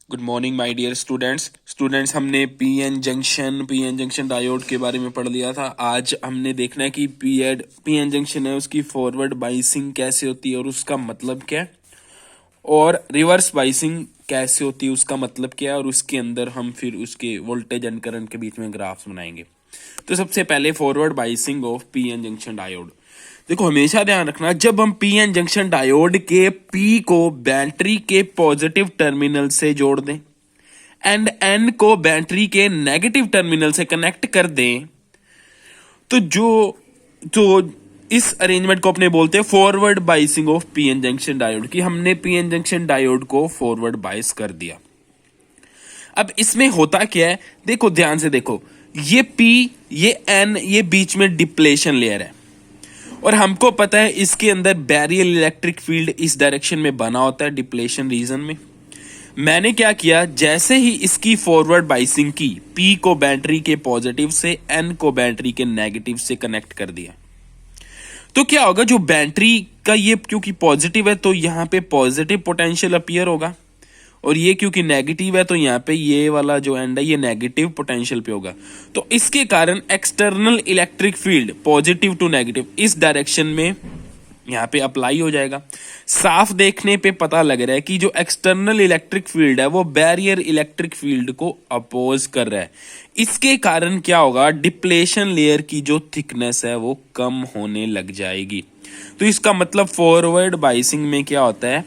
Good morning my dear students हमने P N junction diode के बारे में पढ़ लिया था। आज हमने देखना है कि पीएन जंक्शन है उसकी फॉरवर्ड बाइसिंग कैसे होती है और उसका मतलब क्या है, और रिवर्स बाइसिंग कैसे होती है उसका मतलब क्या है, और उसके अंदर हम फिर उसके वोल्टेज एंड करंट के बीच में ग्राफ्स बनाएंगे। तो सबसे पहले forward biasing of PN junction diode. देखो, हमेशा ध्यान रखना, जब हम पीएन जंक्शन डायोड के पी को बैटरी के पॉजिटिव टर्मिनल से जोड़ दें एंड एन को बैटरी के नेगेटिव टर्मिनल से कनेक्ट कर दें, तो जो इस अरेंजमेंट को अपने बोलते हैं forward biasing of PN junction diode, कि हमने पीएन जंक्शन डायोड को फॉरवर्ड बाइस कर दिया। अब इसमें होता क्या है, देखो ध्यान से देखो, ये पी, ये एन, ये बीच में डिप्लेशन लेयर है, और हमको पता है इसके अंदर बैरियर इलेक्ट्रिक फील्ड इस डायरेक्शन में बना होता है डिप्लेशन रीजन में। मैंने क्या किया, जैसे ही इसकी फॉरवर्ड बाइसिंग की, पी को बैटरी के पॉजिटिव से, एन को बैटरी के नेगेटिव से कनेक्ट कर दिया, तो क्या होगा, जो बैटरी का ये क्योंकि पॉजिटिव है तो यहां पे पॉजिटिव पोटेंशियल अपीयर होगा, और ये क्योंकि नेगेटिव है तो यहाँ पे ये वाला जो एंड है ये नेगेटिव पोटेंशियल पे होगा। तो इसके कारण external electric field positive to negative इस डायरेक्शन में यहाँ पे अप्लाई हो जाएगा। साफ देखने पे पता लग रहा है कि जो एक्सटर्नल इलेक्ट्रिक फील्ड है वो बैरियर इलेक्ट्रिक फील्ड को अपोज कर रहा है। इसके कारण क्या होगा, डिप्लेशन लेयर की जो थिकनेस है वो कम होने लग जाएगी। तो इसका मतलब फॉरवर्ड बाइसिंग में क्या होता है,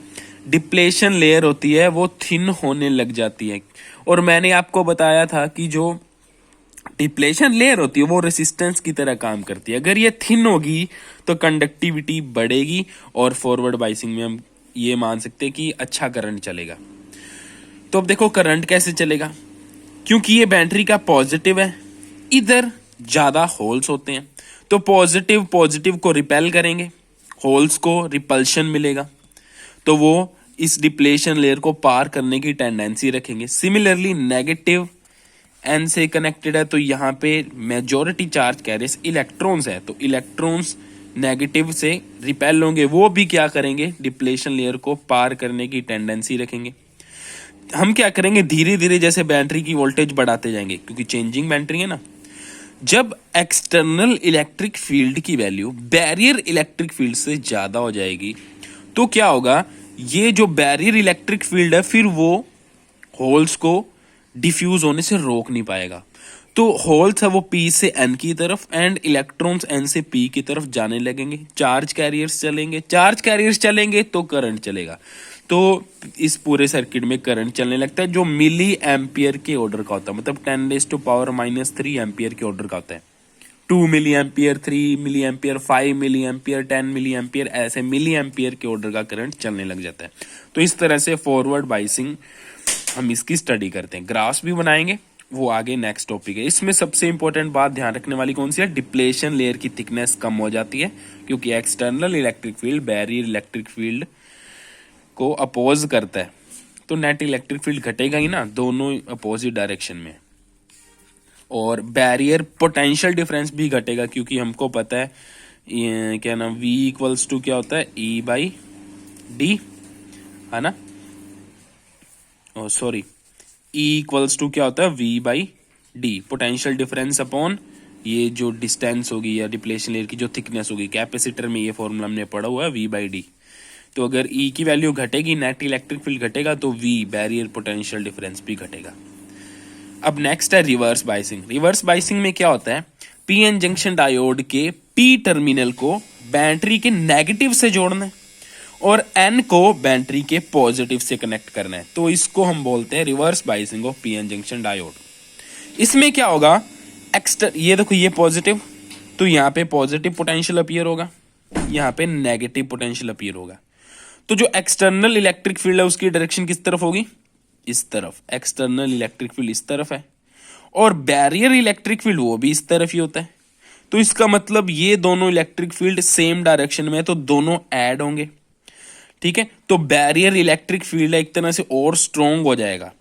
डिप्लेशन लेयर होती है वो थिन होने लग जाती है। और मैंने आपको बताया था कि जो डिप्लेशन लेयर होती है वो रेसिस्टेंस की तरह काम करती है। अगर ये थिन होगी तो कंडक्टिविटी बढ़ेगी, और फॉरवर्ड बाइसिंग में हम ये मान सकते हैं कि अच्छा करंट चलेगा। तो अब देखो करंट कैसे चलेगा, क्योंकि ये बैटरी का पॉजिटिव है, इधर ज्यादा होल्स होते हैं, तो पॉजिटिव पॉजिटिव को रिपेल करेंगे, होल्स को रिपल्शन मिलेगा, तो वो इस डिप्लेशन लेयर को पार करने की टेंडेंसी रखेंगे। सिमिलरली नेगेटिव एन से कनेक्टेड है, तो यहाँ पे मेजॉरिटी चार्ज कैरियर्स इलेक्ट्रॉन्स है, तो इलेक्ट्रॉन्स नेगेटिव से रिपेल होंगे, वो भी क्या करेंगे, डिप्लेशन लेयर को पार करने की टेंडेंसी रखेंगे। हम क्या करेंगे, धीरे धीरे जैसे बैटरी की वोल्टेज बढ़ाते जाएंगे, क्योंकि चेंजिंग बैटरी है ना। जब एक्सटर्नल इलेक्ट्रिक फील्ड की वैल्यू बैरियर इलेक्ट्रिक फील्ड से ज्यादा हो जाएगी, तो क्या होगा, ये जो बैरियर इलेक्ट्रिक फील्ड है फिर वो होल्स को डिफ्यूज होने से रोक नहीं पाएगा। तो होल्स है वो पी से एन की तरफ एंड इलेक्ट्रॉन्स एन से पी की तरफ जाने लगेंगे, चार्ज कैरियर्स चलेंगे तो करंट चलेगा। तो इस पूरे सर्किट में करंट चलने लगता है, जो मिली एम्पियर के ऑर्डर का होता है, मतलब 10⁻³ एम्पियर के ऑर्डर का होता है। 2 milli ampere, 3 milli ampere, 5 milli ampere, 10 milli ampere, ऐसे मिली एम्पियर के ऑर्डर का करंट चलने लग जाता है। तो इस तरह से फॉरवर्ड बाइसिंग हम इसकी स्टडी करते हैं, ग्राफ्स भी बनाएंगे, वो आगे नेक्स्ट टॉपिक है। इसमें सबसे इंपॉर्टेंट बात ध्यान रखने वाली कौन सी है, डिप्लेशन लेयर की थिकनेस कम हो जाती है, क्योंकि external electric field barrier electric field को अपोज करता है, तो नेट इलेक्ट्रिक फील्ड घटेगा ही ना, दोनों अपोजिट डायरेक्शन में। और बैरियर पोटेंशियल डिफरेंस भी घटेगा, क्योंकि हमको पता है ये क्या नाम, V इक्वल्स टू क्या होता है, E/D, है ना, सॉरी, E इक्वल्स टू क्या होता है, V/D, पोटेंशियल डिफरेंस अपॉन ये जो डिस्टेंस होगी या डिप्लेशन लेयर की जो थिकनेस होगी। कैपेसिटर में ये फॉर्मूला हमने पढ़ा हुआ है, V/D। तो अगर E की वैल्यू घटेगी, नेट इलेक्ट्रिक फील्ड घटेगा, तो V बैरियर पोटेंशियल डिफरेंस भी घटेगा। अब नेक्स्ट है रिवर्स बाइसिंग। रिवर्स बाइसिंग में क्या होता है, पीएन जंक्शन डायोड के पी टर्मिनल को बैटरी के नेगेटिव से जोड़ना है और एन को बैटरी के पॉजिटिव से कनेक्ट करना है, तो इसको हम बोलते हैं reverse biasing of PN junction diode. इसमें क्या होगा, ये देखो ये पॉजिटिव, तो यहाँ पे पॉजिटिव पोटेंशियल अपीयर होगा, यहाँ पे नेगेटिव पोटेंशियल अपीयर होगा। तो जो एक्सटर्नल इलेक्ट्रिक फील्ड है उसकी डायरेक्शन किस तरफ होगी, इस तरफ। एक्सटर्नल इलेक्ट्रिक फील्ड इस तरफ है, और बैरियर इलेक्ट्रिक फील्ड वो भी इस तरफ ही होता है। तो इसका मतलब ये दोनों इलेक्ट्रिक फील्ड सेम डायरेक्शन में है, तो दोनों ऐड होंगे, ठीक है। तो बैरियर इलेक्ट्रिक फील्ड एक तरह से और स्ट्रॉन्ग हो जाएगा,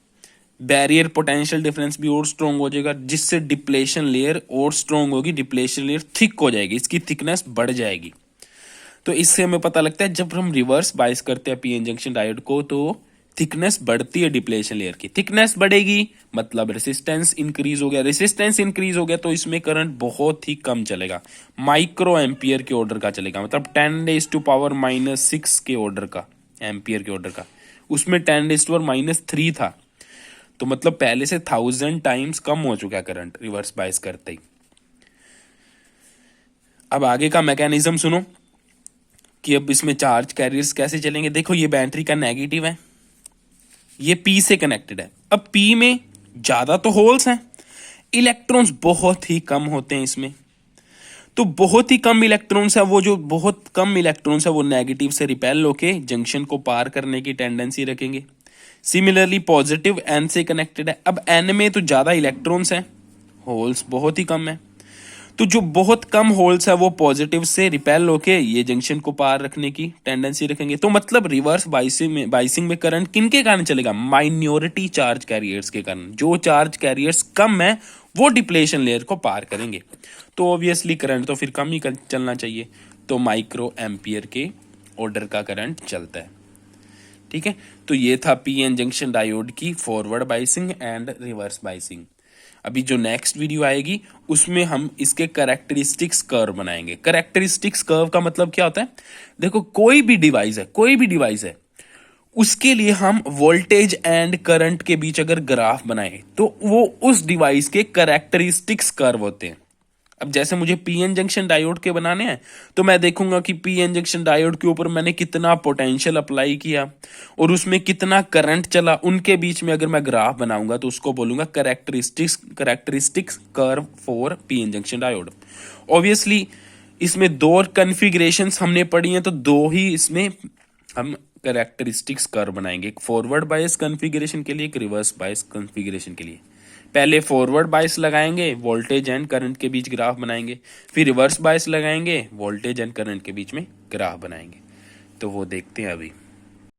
बैरियर पोटेंशियल डिफरेंस भी और स्ट्रॉन्ग हो जाएगा, जिससे डिप्लेशन लेयर और स्ट्रॉन्ग होगी, डिप्लेशन लेयर थिक हो जाएगी, इसकी थिकनेस बढ़ जाएगी। तो इससे हमें पता लगता है जब हम रिवर्स बाइस करते हैं पीएन जंक्शन डायोड को, तो थिकनेस बढ़ती है डिप्लेशन लेयर की, थिकनेस बढ़ेगी मतलब रेसिस्टेंस इंक्रीज हो गया, रेसिस्टेंस इंक्रीज हो गया तो इसमें करंट बहुत ही कम चलेगा, माइक्रो एम्पियर के ऑर्डर का चलेगा, मतलब 10⁻⁻⁻6 के ऑर्डर का, एम्पियर के ऑर्डर का। उसमें 10⁻⁻3 था, तो मतलब पहले से 1000 टाइम्स कम हो चुका है करंट रिवर्स बायस करते ही। अब आगे का मैकेनिज्म सुनो कि अब इसमें चार्ज कैरियर्स कैसे चलेंगे। देखो ये बैटरी का नेगेटिव है, ये पी से कनेक्टेड है। अब पी में ज्यादा तो होल्स हैं, इलेक्ट्रॉन्स बहुत ही कम होते हैं इसमें, तो बहुत ही कम इलेक्ट्रॉन्स है, वो जो बहुत कम इलेक्ट्रॉन्स है वो नेगेटिव से रिपेल होके जंक्शन को पार करने की टेंडेंसी रखेंगे। सिमिलरली पॉजिटिव एन से कनेक्टेड है। अब एन में तो ज्यादा इलेक्ट्रॉन्स हैं, होल्स बहुत ही कम है, तो जो बहुत कम होल्स है वो पॉजिटिव से रिपेल होके ये जंक्शन को पार रखने की टेंडेंसी रखेंगे। तो मतलब रिवर्स बाइसिंग में करंट किनके कारण चलेगा, माइनॉरिटी चार्ज कैरियर्स के कारण। जो चार्ज कैरियर्स कम है वो डिप्लेशन लेयर को पार करेंगे, तो ऑब्वियसली करंट तो फिर कम ही चलना चाहिए, तो माइक्रो एम्पियर के ऑर्डर का करंट चलता है। ठीक है, तो ये था पीएन जंक्शन डायोड की forward biasing and reverse biasing. अभी जो नेक्स्ट वीडियो आएगी उसमें हम इसके कैरेक्टरिस्टिक्स कर्व बनाएंगे। कैरेक्टरिस्टिक्स कर्व का मतलब क्या होता है, देखो कोई भी डिवाइस है उसके लिए हम वोल्टेज एंड करंट के बीच अगर ग्राफ बनाए तो वो उस डिवाइस के कैरेक्टरिस्टिक्स कर्व होते हैं। अब जैसे मुझे पीएन जंक्शन डायोड के बनाने हैं तो मैं देखूंगा कि पीएन जंक्शन डायोड के ऊपर मैंने कितना पोटेंशियल अप्लाई किया और उसमें कितना करंट चला, उनके बीच में अगर मैं ग्राफ बनाऊंगा तो उसको बोलूंगा characteristics curve for PN junction diode. Obviously इसमें दो कन्फिग्रेशंस हमने पढ़ी हैं, तो दो ही इसमें हम कैरेक्टरिस्टिक्स कर्व बनाएंगे, एक फॉरवर्ड बायस कॉन्फ़िगरेशन के लिए, एक रिवर्स बायस कॉन्फ़िगरेशन के लिए। पहले फॉरवर्ड बायस लगाएंगे, वोल्टेज एंड करंट के बीच ग्राफ बनाएंगे, फिर रिवर्स बायस लगाएंगे, वोल्टेज एंड करंट के बीच में ग्राफ बनाएंगे। तो वो देखते हैं अभी।